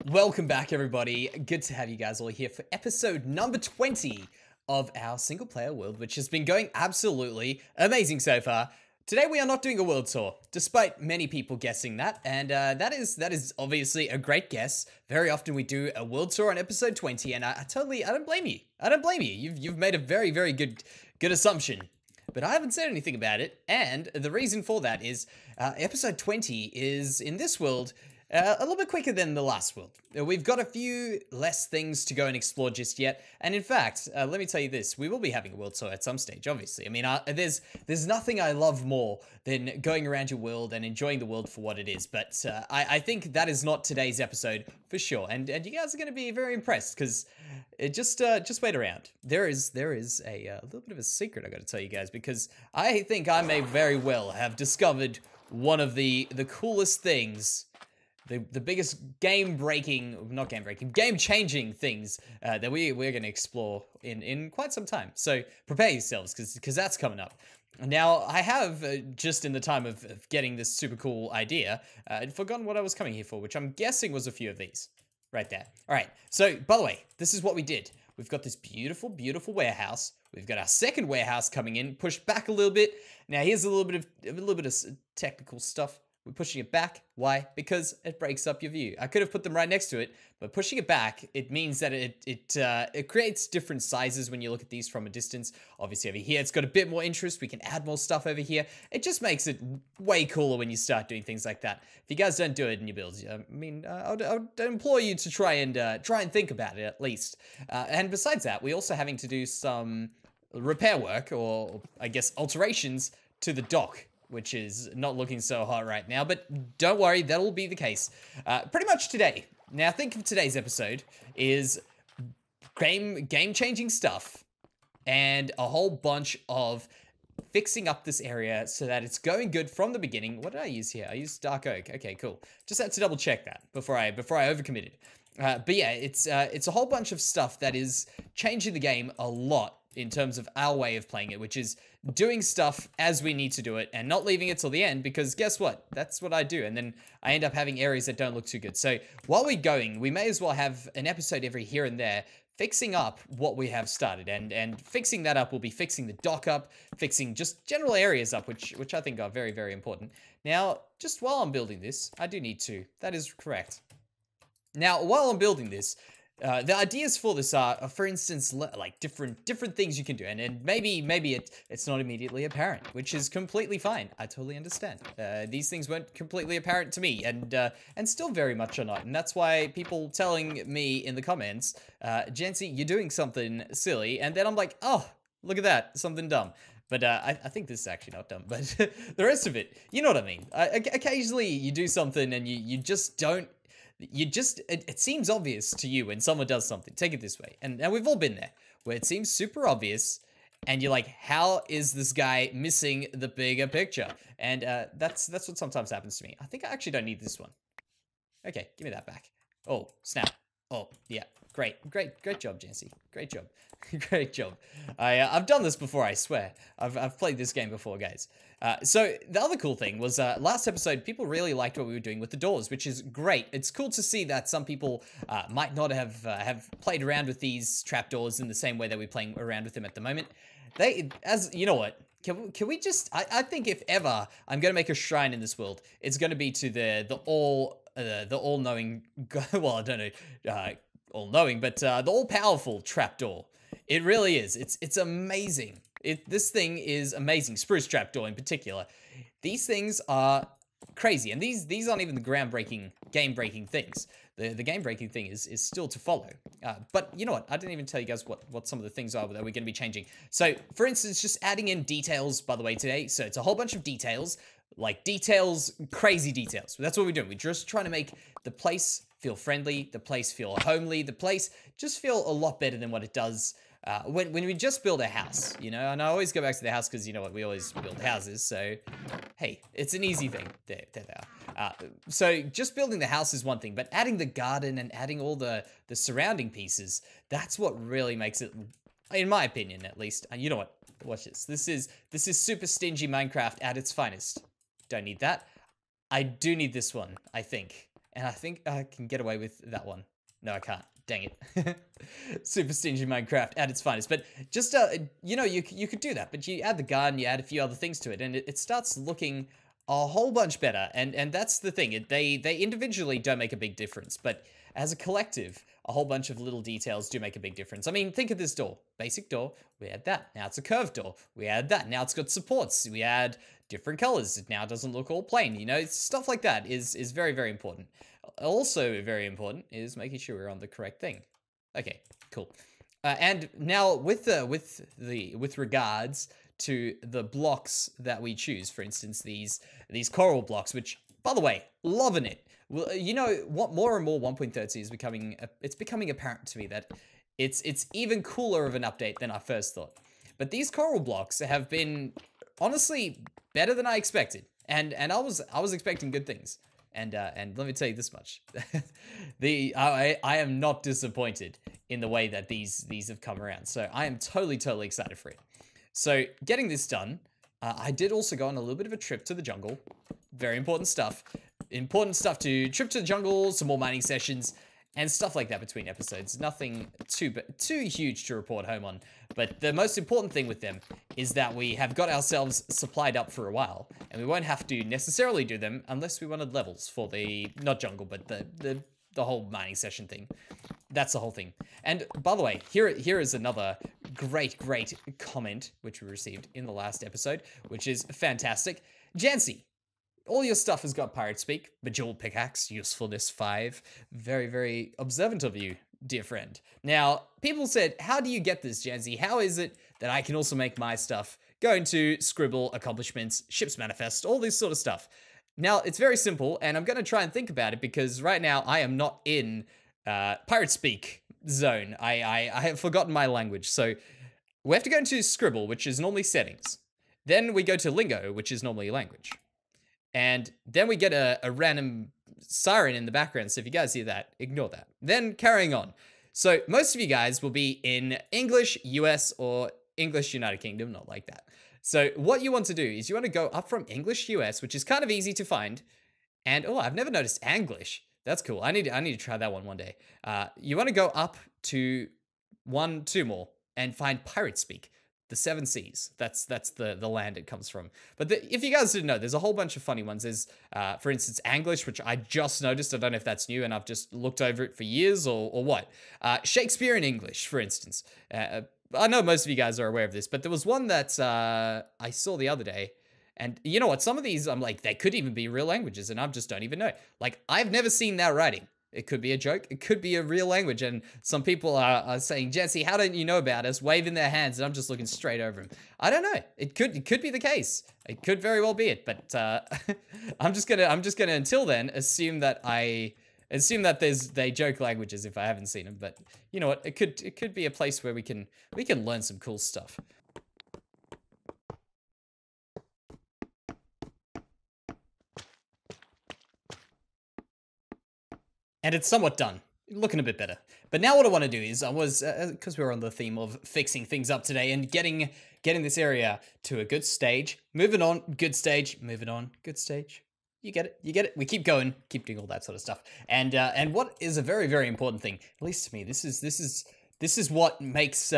Welcome back, everybody. Good to have you guys all here for episode number 20 of our single player world, which has been going absolutely amazing so far. Today we are not doing a world tour, despite many people guessing that, and that is obviously a great guess. Very often we do a world tour on episode 20, and I don't blame you. I don't blame you. You've made a very good assumption. But I haven't said anything about it, and the reason for that is episode 20 is, in this world, a little bit quicker than the last world. We've got a few less things to go and explore just yet, and in fact, let me tell you this, we will be having a world tour at some stage, obviously. I mean, there's nothing I love more than going around your world and enjoying the world for what it is, but I think that is not today's episode for sure, and you guys are going to be very impressed, because just wait around. There is a little bit of a secret I got to tell you guys, because I think I may very well have discovered one of the coolest things, the biggest game-changing things that we're going to explore in quite some time. So prepare yourselves, because that's coming up. Now, I have, just in the time of getting this super cool idea, forgotten what I was coming here for, which I'm guessing was a few of these. Right there. All right. So, by the way, this is what we did. We've got this beautiful warehouse. We've got our second warehouse coming in, pushed back a little bit. Now, here's a little bit of technical stuff. We're pushing it back. Why? Because it breaks up your view. I could have put them right next to it, but pushing it back, it means that it creates different sizes when you look at these from a distance. Obviously, over here, it's got a bit more interest. We can add more stuff over here. It just makes it way cooler when you start doing things like that. If you guys don't do it in your builds, I mean, I would implore you to try and think about it at least. And besides that, we're also having to do some repair work, or I guess alterations to the dock, which is not looking so hot right now, but don't worry, that'll be the case. Pretty much today. Now, think of today's episode is game-changing stuff and a whole bunch of fixing up this area so that it's going good from the beginning. What did I use here? I used dark oak. Okay, cool. Just had to double check that before I overcommitted. But yeah, it's a whole bunch of stuff that is changing the game a lot in terms of our way of playing it, which is doing stuff as we need to do it and not leaving it till the end, because guess what? That's what I do, and then I end up having areas that don't look too good. So while we're going, we may as well have an episode every here and there fixing up what we have started, and fixing that up will be fixing the dock up, fixing just general areas up, which I think are very important. Now, just while I'm building this, I do need to. That is correct. Now, while I'm building this, the ideas for this are, for instance, like different things you can do, and maybe it's not immediately apparent, which is completely fine. I totally understand. These things weren't completely apparent to me, and still very much are not, and that's why people telling me in the comments, Jansey, you're doing something silly, and then I'm like, oh, look at that, something dumb. But I think this is actually not dumb, but the rest of it, you know what I mean. Occasionally you do something and you just don't. It seems obvious to you when someone does something. Take it this way. And we've all been there, where it seems super obvious, and you're like, how is this guy missing the bigger picture? And that's what sometimes happens to me. I think I actually don't need this one. Okay, give me that back. Oh, snap. Oh, yeah. Great job, Jansey. Great job. Great job. I've done this before, I swear. I've played this game before, guys. So the other cool thing was last episode, people really liked what we were doing with the doors, which is great. It's cool to see that some people might not have played around with these trapdoors in the same way that we're playing around with them at the moment. You know what? Can we just? I think if ever I'm gonna make a shrine in this world, it's gonna be to the all-knowing. Well, I don't know, all-knowing, but the all-powerful trapdoor. It really is. It's amazing. This thing is amazing. Spruce trapdoor in particular. These things are crazy, and these aren't even the groundbreaking, game-breaking things. The game-breaking thing is still to follow. But you know what? I didn't even tell you guys what some of the things are that we're going to be changing. So, for instance, just adding in details, by the way, today. So it's a whole bunch of details, like details, crazy details. That's what we're doing. We're just trying to make the place feel friendly, the place feel homely, the place just feel a lot better than what it does when we just build a house, you know. And I always go back to the house because, you know what, we always build houses, so hey, it's an easy thing. There they are. So just building the house is one thing, but adding the garden and adding all the surrounding pieces, that's what really makes it, in my opinion at least. And you know what, watch this. This is super stingy Minecraft at its finest. Don't need that. I do need this one, I think. And I think I can get away with that one. No, I can't. Dang it. Super stingy Minecraft at its finest. But just, you know, you could do that. But you add the garden, you add a few other things to it, and it starts looking a whole bunch better. And that's the thing. They individually don't make a big difference. But as a collective, a whole bunch of little details do make a big difference. I mean, think of this door. Basic door, we add that. Now it's a curved door. We add that. Now it's got supports. We add different colors. It now doesn't look all plain. You know, stuff like that is very, very important. Also very important is making sure we're on the correct thing. Okay, cool. And now with regards to the blocks that we choose, for instance, these coral blocks, which, by the way, loving it. Well, you know what? More and more 1.30 is becoming it's becoming apparent to me that it's even cooler of an update than I first thought. But these coral blocks have been honestly better than I expected, and I was expecting good things. And let me tell you this much: I am not disappointed in the way that these have come around. So I am totally excited for it. So getting this done, I did also go on a little bit of a trip to the jungle. Very important stuff. Important stuff to trip to the jungle, some more mining sessions, and stuff like that between episodes. Nothing too huge to report home on. But the most important thing with them is that we have got ourselves supplied up for a while, and we won't have to necessarily do them unless we wanted levels for the, not jungle, but the whole mining session thing. That's the whole thing. And by the way, here is another great comment which we received in the last episode, which is fantastic. Jansey, all your stuff has got pirate speak, bejeweled pickaxe, usefulness 5. Very observant of you, dear friend. Now, people said, how do you get this, Jansey? How is it that I can also make my stuff go into scribble, accomplishments, ship's manifest, all this sort of stuff? Now, it's very simple, and I'm going to try and think about it because right now I am not in pirate speak zone. I have forgotten my language. So we have to go into scribble, which is normally settings. Then we go to lingo, which is normally language. And then we get a random siren in the background. So if you guys hear that, ignore that. Then carrying on. So most of you guys will be in English, US, or English, United Kingdom, not like that. So what you want to do is you want to go up from English, US, which is kind of easy to find. And, oh, I've never noticed Anglish. That's cool. I need to try that one day. You want to go up to 2 more and find pirate speak. The 7 Seas. That's the land it comes from. But if you guys didn't know, there's a whole bunch of funny ones. There's, for instance, Anglish, which I just noticed. I don't know if that's new, and I've just looked over it for years or what. Shakespearean English, for instance. I know most of you guys are aware of this, but there was one that I saw the other day. And you know what? Some of these, I'm like, they could even be real languages, and I just don't even know. Like, I've never seen that writing. It could be a joke. It could be a real language. And some people are saying, Jansey, how don't you know about us? Waving their hands. And I'm just looking straight over them. I don't know. It could be the case. It could very well be it. But I'm just gonna until then assume that they joke languages if I haven't seen them. But you know what? It could be a place where we can learn some cool stuff. And it's somewhat done. Looking a bit better. But now what I want to do is, because we're on the theme of fixing things up today and getting this area to a good stage. Moving on, good stage. Moving on, good stage. You get it. We keep going, keep doing all that sort of stuff. And what is a very important thing, at least to me, this is what makes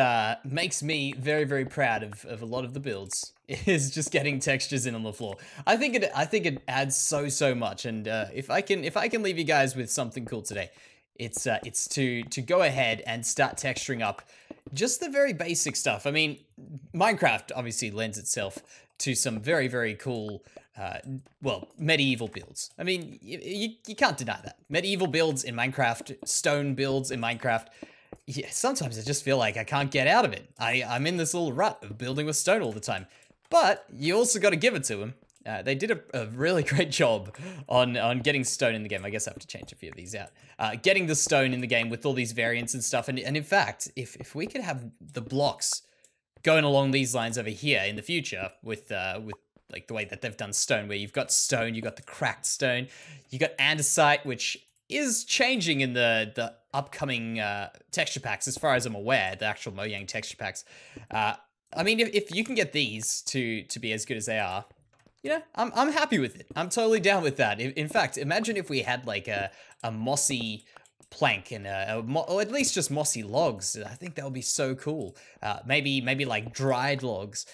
me very proud of a lot of the builds, is just getting textures in on the floor. I think it adds so much, and if I can leave you guys with something cool today, it's to go ahead and start texturing up just the very basic stuff. I mean, Minecraft obviously lends itself to some very cool, well, medieval builds. I mean, you can't deny that. Medieval builds in Minecraft, stone builds in Minecraft. Yeah, sometimes I just feel like I can't get out of it. I'm in this little rut of building with stone all the time. But you also got to give it to them. They did a really great job on getting stone in the game. I guess I have to change a few of these out. Getting the stone in the game with all these variants and stuff. And in fact, if we could have the blocks going along these lines over here in the future with like the way that they've done stone, where you've got stone, you've got the cracked stone, you got andesite, which is changing in the upcoming texture packs, as far as I'm aware, the actual Mojang texture packs. I mean, if you can get these to be as good as they are, you know, I'm happy with it. I'm totally down with that. In fact, imagine if we had like a mossy plank and or at least just mossy logs. I think that would be so cool. Maybe like dried logs.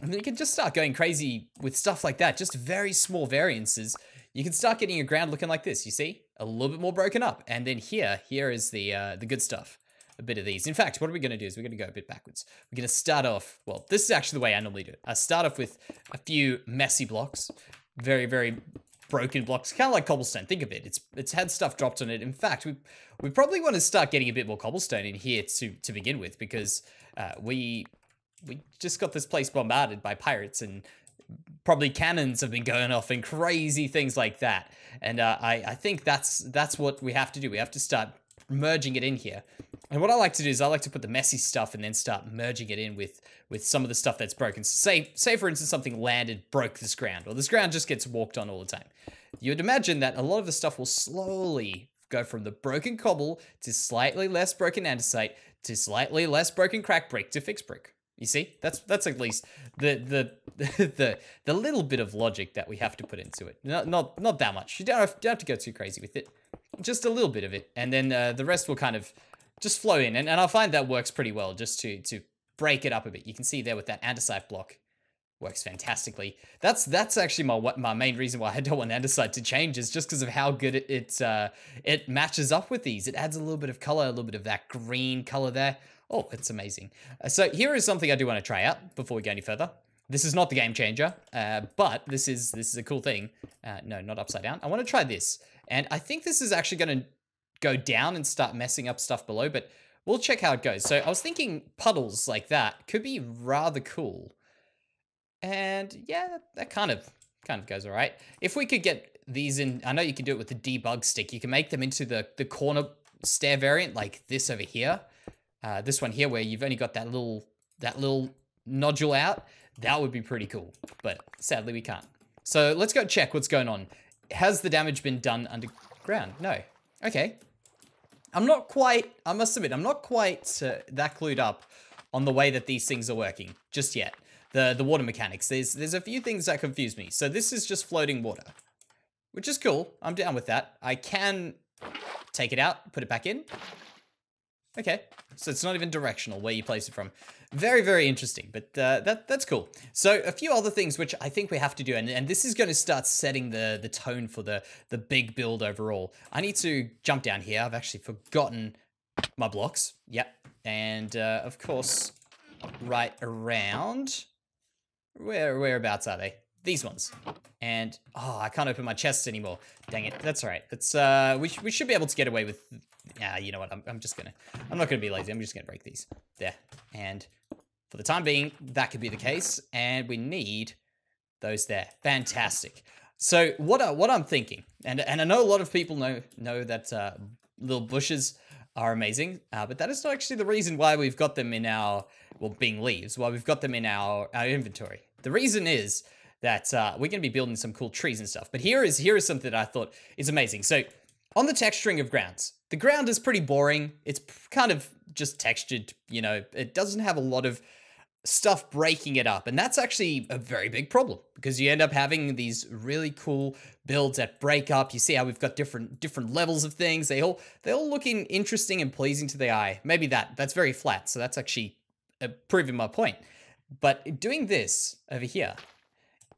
And you can just start going crazy with stuff like that. Just very small variances. You can start getting your ground looking like this. You see, a little bit more broken up. And then here is the good stuff. A bit of these. In fact, what are we going to do is we're going to go a bit backwards. We're going to start off, well, this is actually the way I normally do it. I start off with a few messy blocks, very, very broken blocks, kind of like cobblestone. Think of it. It's had stuff dropped on it. In fact, we probably want to start getting a bit more cobblestone in here to begin with, because we just got this place bombarded by pirates, and probably cannons have been going off and crazy things like that. And I think that's what we have to do. We have to start merging it in here. And what I like to do is I like to put the messy stuff and then start merging it in with some of the stuff that's broken. So say for instance something landed, broke this ground, or this ground just gets walked on all the time. You'd imagine that a lot of the stuff will slowly go from the broken cobble to slightly less broken andesite to slightly less broken cracked brick to fixed brick. You see, that's at least the little bit of logic that we have to put into it. Not that much. You don't have to go too crazy with it. Just a little bit of it, and then the rest will kind of just flow in, and I find that works pretty well, just to break it up a bit. You can see there with that andesite block, works fantastically. That's actually my main reason why I don't want andesite to change, is just because of how good it matches up with these. It adds a little bit of color, a little bit of that green color there. Oh, it's amazing. So here is something I do want to try out before we go any further. This is not the game changer, but this is a cool thing. No, not upside down. I want to try this. And I think this is actually going to go down and start messing up stuff below, but we'll check how it goes. So I was thinking puddles like that could be rather cool. And yeah, that kind of goes all right. If we could get these in, I know you can do it with the debug stick. You can make them into the corner stair variant like this over here. This one here where you've only got that little nodule out. That would be pretty cool, but sadly we can't. So let's go check what's going on. Has the damage been done underground? No. Okay. I must admit, I'm not quite that clued up on the way that these things are working just yet. The water mechanics. There's a few things that confuse me. So this is just floating water, which is cool. I'm down with that. I can take it out, put it back in. Okay, so it's not even directional where you place it from. Very, very interesting, but that's cool. So a few other things which I think we have to do, and this is going to start setting the tone for the big build overall. I need to jump down here. I've actually forgotten my blocks. Yep, and of course, right around, whereabouts are they? These ones. And, oh, I can't open my chest anymore. Dang it, that's all right. It's, we should be able to get away with... Yeah, you know what, I'm not gonna be lazy, I'm just gonna break these. There. And for the time being, that could be the case, and we need those there. Fantastic. So what I'm thinking, and I know a lot of people know that little bushes are amazing, but that is not actually the reason why we've got them in our, well, being leaves, why we've got them in our inventory. The reason is that we're gonna be building some cool trees and stuff. But here is something that I thought is amazing. So on the texturing of grounds, the ground is pretty boring. It's kind of just textured, you know, it doesn't have a lot of stuff breaking it up. And that's actually a very big problem, because you end up having these really cool builds that break up. You see how we've got different levels of things. They all looking interesting and pleasing to the eye. Maybe that's very flat. So that's actually proving my point. But doing this over here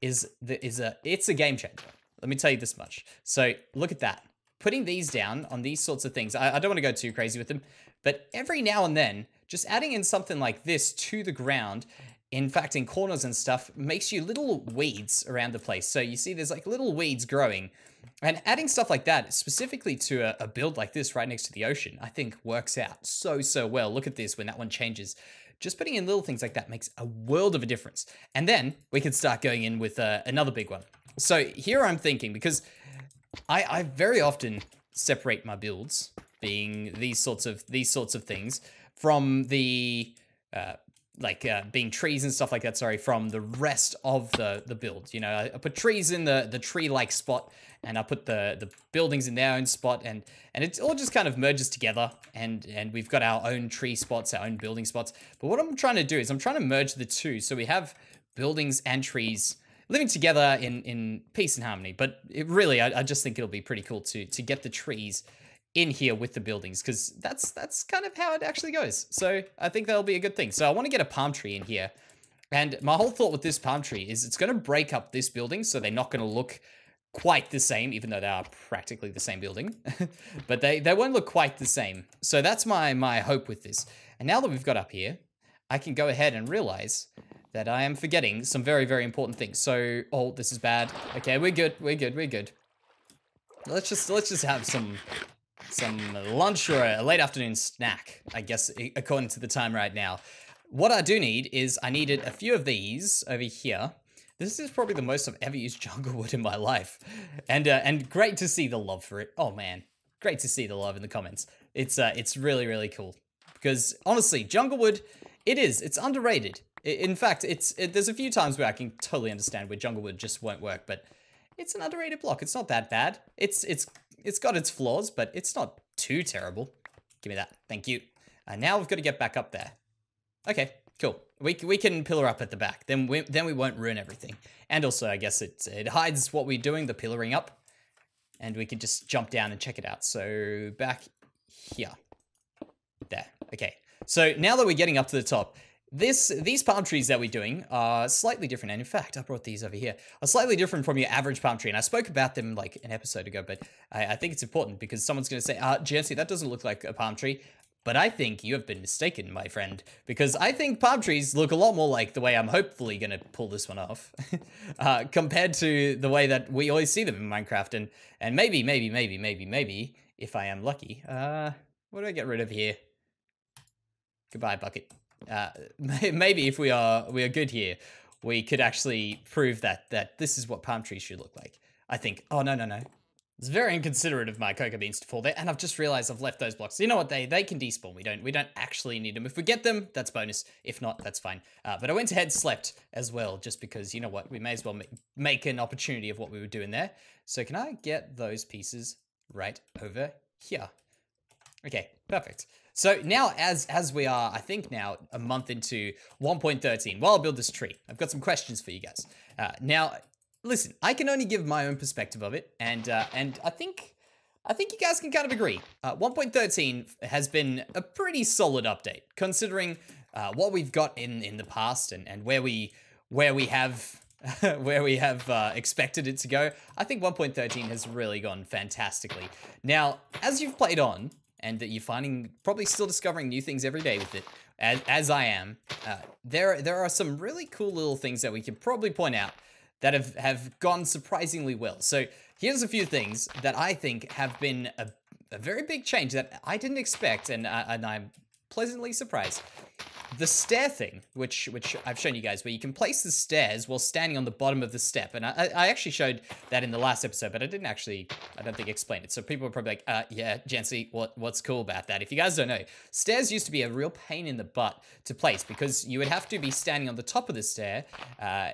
it's a game changer. Let me tell you this much. So look at that. Putting these down on these sorts of things, I don't want to go too crazy with them, but every now and then, just adding in something like this to the ground, in fact, in corners and stuff, makes you little weeds around the place. So you see there's like little weeds growing, and adding stuff like that, specifically to a build like this right next to the ocean, I think works out so well. Look at this when that one changes. Just putting in little things like that makes a world of a difference. And then we can start going in with another big one. So here I'm thinking, because I very often separate my builds, being these sorts of things, from the being trees and stuff like that. Sorry, from the rest of the build. You know, I put trees in the tree-like spot, and I put the buildings in their own spot, and it all just kind of merges together. And we've got our own tree spots, our own building spots. But what I'm trying to do is I'm trying to merge the two, so we have buildings and trees living together in peace and harmony. But it really, I just think it'll be pretty cool to get the trees in here with the buildings, because that's kind of how it actually goes. So I think that'll be a good thing. So I want to get a palm tree in here. And my whole thought with this palm tree is it's going to break up this building, so they're not going to look quite the same, even though they are practically the same building. But they won't look quite the same. So that's my hope with this. And now that we've got up here, I can go ahead and realize that I am forgetting some very, very important things. So, oh, this is bad. Okay, we're good. Let's just have some lunch or a late afternoon snack, I guess, according to the time right now. What I do need is I needed a few of these over here. This is probably the most I've ever used jungle wood in my life. And great to see the love for it. Oh man, great to see the love in the comments. It's really, really cool. Because honestly, jungle wood, it's underrated. In fact, there's a few times where I can totally understand where jungle wood just won't work, but it's an underrated block. It's not that bad. It's got its flaws, but it's not too terrible. Give me that. Thank you. Now we've got to get back up there. Okay, cool. We can pillar up at the back. Then we won't ruin everything. And also, I guess it hides what we're doing, the pillaring up. And we can just jump down and check it out. So back here. There. Okay. So now that we're getting up to the top, these palm trees that we're doing are slightly different. And in fact, I brought these over here. Are slightly different from your average palm tree. And I spoke about them like an episode ago, but I think it's important because someone's going to say, Jansey, that doesn't look like a palm tree. But I think you have been mistaken, my friend, because I think palm trees look a lot more like the way I'm hopefully going to pull this one off, compared to the way that we always see them in Minecraft. And maybe, if I am lucky, what do I get rid of here? Goodbye, bucket. Maybe if we are good here, we could actually prove that this is what palm trees should look like. I think. Oh, no. It's very inconsiderate of my cocoa beans to fall there, and I've just realized I've left those blocks. You know what? They can despawn. We don't actually need them. If we get them, that's bonus. If not, that's fine. But I went ahead and slept as well, just because, you know what? We may as well make an opportunity of what we were doing there. So can I get those pieces right over here? Okay, perfect. So now, as we are, I think now a month into 1.13, while I build this tree, I've got some questions for you guys. Now, listen, I can only give my own perspective of it, and I think you guys can kind of agree. 1.13 has been a pretty solid update, considering what we've got in the past and where we have expected it to go. I think 1.13 has really gone fantastically. Now, as you've played on, and that you're probably still discovering new things every day with it, as I am, there are some really cool little things that we can probably point out that have gone surprisingly well. So here's a few things that I think have been a very big change that I didn't expect, and I'm pleasantly surprised. The stair thing, which I've shown you guys, where you can place the stairs while standing on the bottom of the step. And I actually showed that in the last episode, but I didn't actually, I don't think, explain it. So people are probably like, yeah, Jansey, what's cool about that? If you guys don't know, stairs used to be a real pain in the butt to place because you would have to be standing on the top of the stair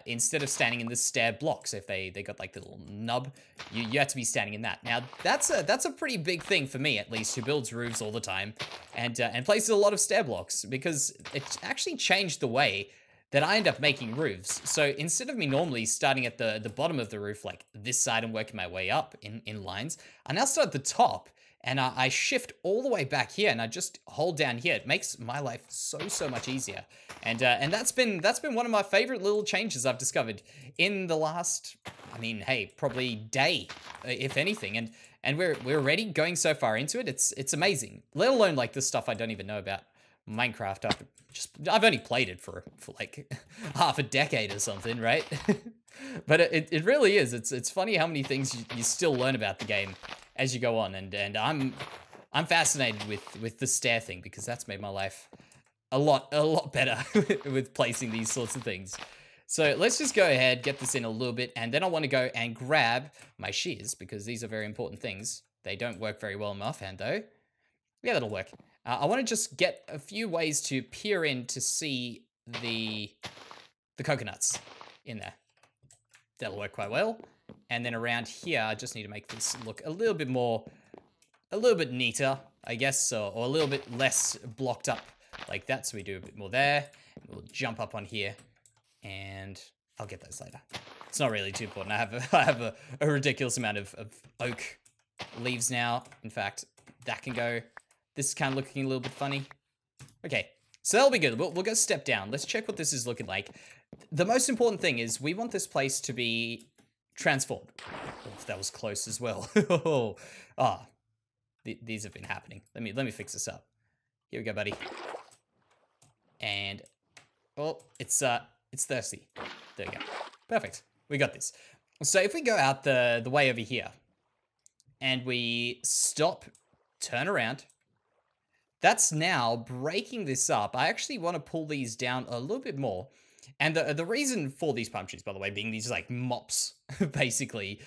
instead of standing in the stair block. So if they got like the little nub, you have to be standing in that. Now, that's a pretty big thing for me, at least, who builds roofs all the time and places a lot of stair blocks, because it actually changed the way that I end up making roofs. So instead of me normally starting at the bottom of the roof like this side and working my way up in lines, I now start at the top and I shift all the way back here and I just hold down here. It makes my life so much easier. And that's been one of my favorite little changes I've discovered in the last, I mean, hey, probably day, if anything. And we're already going so far into it. It's amazing. Let alone like the stuff I don't even know about Minecraft after I've only played it for like half a decade or something, right? But it really is. It's funny how many things you still learn about the game as you go on, and I'm fascinated with the stair thing, because that's made my life a lot better with placing these sorts of things. So let's just go ahead, get this in a little bit, and then I want to go and grab my shears, because these are very important things. They don't work very well in my offhand though. Yeah, that'll work. I want to just get a few ways to peer in to see the coconuts in there. That'll work quite well. And then around here, I just need to make this look a little bit neater, I guess, or a little bit less blocked up like that. So we do a bit more there. We'll jump up on here, and I'll get those later. It's not really too important. I have a ridiculous amount of oak leaves now. In fact, that can go. This is kind of looking a little bit funny. Okay, so that'll be good. We'll go step down. Let's check what this is looking like. The most important thing is we want this place to be transformed. Oh, that was close as well. These have been happening. Let me fix this up. Here we go, buddy. And oh, it's thirsty. There we go. Perfect. We got this. So if we go out the way over here and we stop, turn around, that's now breaking this up. I actually want to pull these down a little bit more. And the reason for these palm trees, by the way, being these like mops, basically,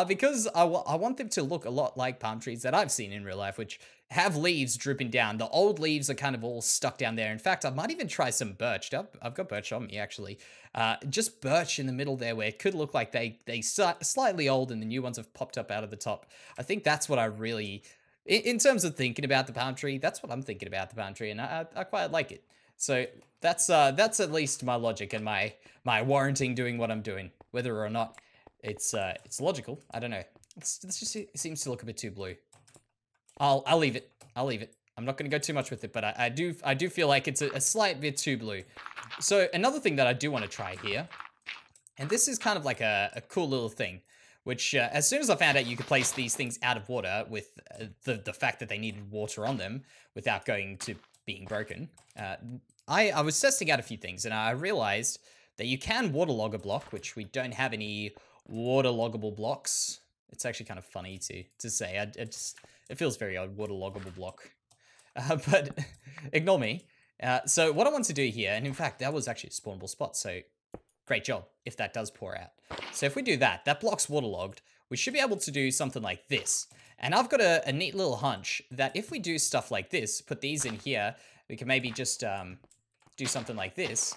because I want them to look a lot like palm trees that I've seen in real life, which have leaves dripping down. The old leaves are kind of all stuck down there. In fact, I might even try some birch. I've got birch on me, actually. Just birch in the middle there where it could look like they slightly old and the new ones have popped up out of the top. I think that's what I really, in terms of thinking about the palm tree, that's what I'm thinking about the palm tree, and I quite like it. So that's at least my logic and my warranting doing what I'm doing. Whether or not it's logical, I don't know. It seems to look a bit too blue. I'll leave it. I'll leave it. I'm not going to go too much with it, but I do feel like it's a slight bit too blue. So another thing that I do want to try here, and this is kind of like a cool little thing, which as soon as I found out you could place these things out of water with the fact that they needed water on them without going to being broken, I was testing out a few things, and I realized that you can waterlog a block, which we don't have any waterloggable blocks. It's actually kind of funny to say. It feels very odd, waterloggable block. But ignore me. So what I want to do here, and in fact, that was actually a spawnable spot, so great job if that does pour out. So if we do that, that block's waterlogged. We should be able to do something like this. And I've got a neat little hunch that if we do stuff like this, put these in here, we can maybe just do something like this.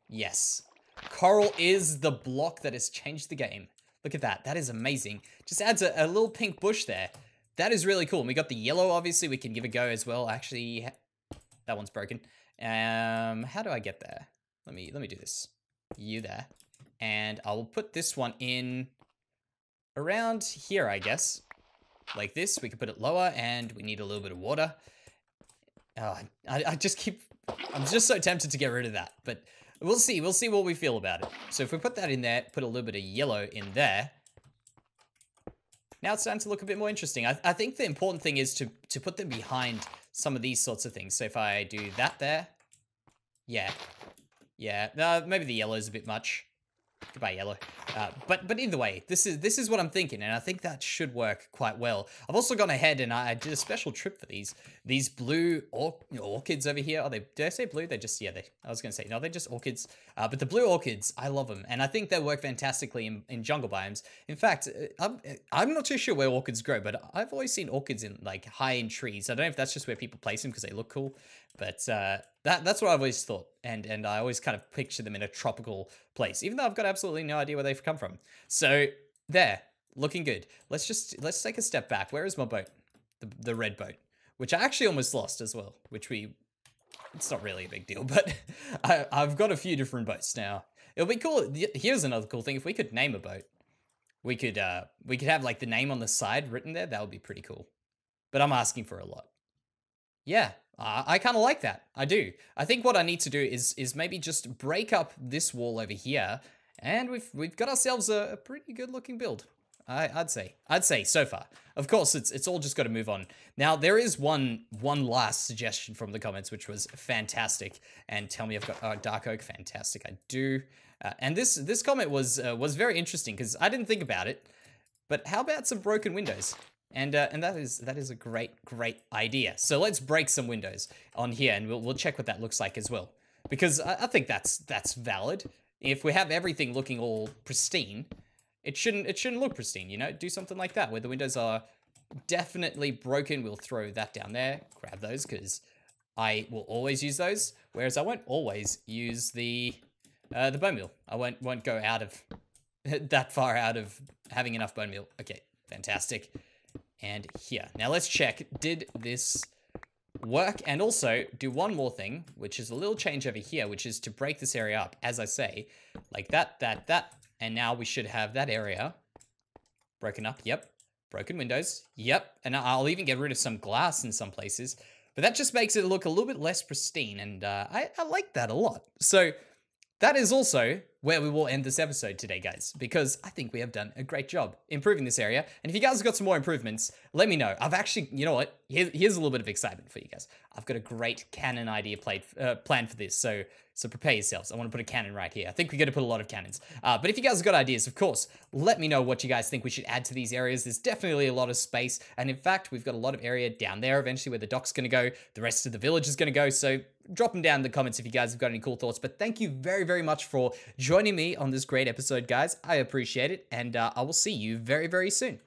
Yes. Coral is the block that has changed the game. Look at that. That is amazing. Just adds a little pink bush there. That is really cool. And we got the yellow, obviously. We can give a go as well. Actually, that one's broken. How do I get there? Let me do this. You there. And I'll put this one in around here, I guess. Like this. We can put it lower, and we need a little bit of water. Oh, I'm just so tempted to get rid of that. But we'll see. We'll see what we feel about it. So if we put that in there, put a little bit of yellow in there. Now it's starting to look a bit more interesting. I think the important thing is to put them behind some of these sorts of things. So if I do that there. Yeah. Maybe the yellow is a bit much. Goodbye, yellow. But either way, this is what I'm thinking, and I think that should work quite well. I've also gone ahead and I did a special trip for these blue orchids over here. Did I say blue? I was gonna say no, they're just orchids. But the blue orchids, I love them, and I think they work fantastically in jungle biomes. In fact, I'm not too sure where orchids grow, but I've always seen orchids in like high in trees. I don't know if that's just where people place them because they look cool, but that's what I've always thought, and I always kind of picture them in a tropical place, even though I've got absolutely no idea where they've come from. So there, looking good. Let's take a step back. Where is my boat? The red boat, which I actually almost lost as well. It's not really a big deal, but I've got a few different boats now. It'll be cool. Here's another cool thing: if we could name a boat, we could have like the name on the side written there. That would be pretty cool. But I'm asking for a lot. Yeah. I kind of like that. I do. I think what I need to do is maybe just break up this wall over here, and we've got ourselves a pretty good looking build. I'd say so far. Of course, it's all just got to move on. Now there is one last suggestion from the comments, which was fantastic. And tell me I've got dark oak. Fantastic. I do. And this comment was very interesting because I didn't think about it. But how about some broken windows? And that is a great idea. So let's break some windows on here, and we'll check what that looks like as well. Because I think that's valid. If we have everything looking all pristine, it shouldn't look pristine. You know, do something like that where the windows are definitely broken. We'll throw that down there. Grab those because I will always use those. Whereas I won't always use the bone meal. I won't go out of that far out of having enough bone meal. Okay, fantastic. And here. Now let's check. Did this work and also do one more thing, which is a little change over here, which is to break this area up, as I say, like that. And now we should have that area broken up. Yep. Broken windows. Yep. And I'll even get rid of some glass in some places. But that just makes it look a little bit less pristine. And I like that a lot. So that is also where we will end this episode today, guys, because I think we have done a great job improving this area. And if you guys have got some more improvements, let me know. I've actually, you know what? Here's a little bit of excitement for you guys. I've got a great cannon idea planned for this, so prepare yourselves. I want to put a cannon right here. I think we're going to put a lot of cannons. But if you guys have got ideas, of course, let me know what you guys think we should add to these areas. There's definitely a lot of space. And in fact, we've got a lot of area down there eventually where the dock's going to go. The rest of the village is going to go. So drop them down in the comments if you guys have got any cool thoughts. But thank you very, very much for joining me on this great episode, guys. I appreciate it. And I will see you very, very soon.